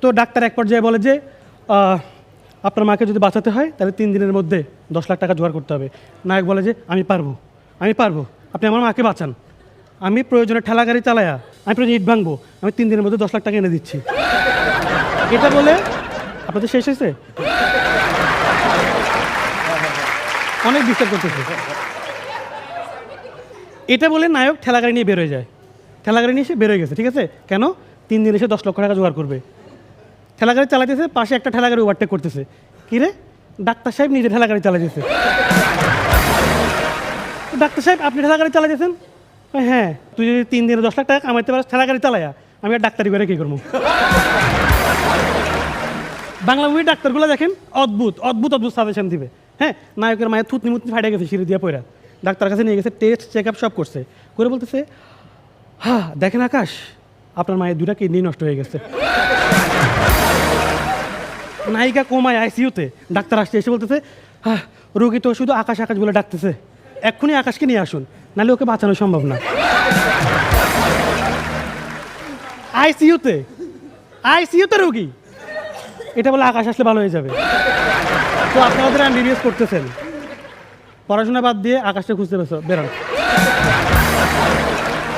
তো ডাক্তার এক পর্যায়ে বলে যে আপনার মাকে যদি বাঁচাতে হয় তাহলে 3 দিনের মধ্যে 10 লাখ টাকা জোগাড় করতে হবে। নায়ক বলে যে আমি পারবো, আপনি আমার মাকে বাঁচান, আমি প্রয়োজনে ঠেলা গাড়ি চালায়া, আমি প্রয়োজনে ইট ভাঙবো, আমি 3 দিনের মধ্যে 10 লাখ টাকা এনে দিচ্ছি। এটা বলে আপনাদের শেষ হয়েছে? অনেক ডিস্টার্ব করতেছে। এটা বলে নায়ক ঠেলা গাড়ি নিয়ে বের হয়ে যায়। ঠেলা গাড়ি নিয়ে এসে বের হয়ে গেছে, ঠিক আছে? কেন? 3 দিন এসে 10 লক্ষ টাকা জোগাড় করবে। ঠেলা গাড়ি চালাইতেছে, পাশে একটা ঠেলা গাড়ি ওভারটেক করতেছে। কি রে, ডাক্তার সাহেব নিজে ঠেলা গাড়ি চালাইতেছে। ডাক্তার সাহেব আপনি ঠেলা গাড়ি চালাইতেছেন? হ্যাঁ, তুই যদি 3 দিনে 10 লাখ টাকা কামাইতে পারিস ঠেলা গাড়ি চালাইয়া, আমি আর ডাক্তারি করে কী করবো? বাংলা মুভি ডাক্তারগুলো দেখেন অদ্ভুত অদ্ভুত অদ্ভুত সাজেশন দিবে। হ্যাঁ, নায়কের মায়ের থুতনি মুতনি ফাটে গেছে সিঁড়ি দিয়ে পয়রা, ডাক্তার কাছে নিয়ে গেছে, টেস্ট চেক আপ সব করছে, করে বলতেছে হ্যাঁ দেখেন আকাশ, আপনার মায়ের 2টা কিডনি নষ্ট হয়ে গেছে। নায়িকা কোমায় আইসিইউতে, ডাক্তার আসছে, এসে বলতেছে হ্যাঁ রোগী তো শুধু আকাশ আকাশ বলে ডাকতেছে, এক্ষুনি আকাশকে নিয়ে আসুন, নাহলে ওকে বাঁচানো সম্ভব না। আইসিইউতে রোগী, এটা বলে আকাশ আসলে ভালো হয়ে যাবে। তো আপনারা যারা এমবিবিএস করতেছেন, পড়াশোনা বাদ দিয়ে আকাশটা খুঁজতে বেরোন।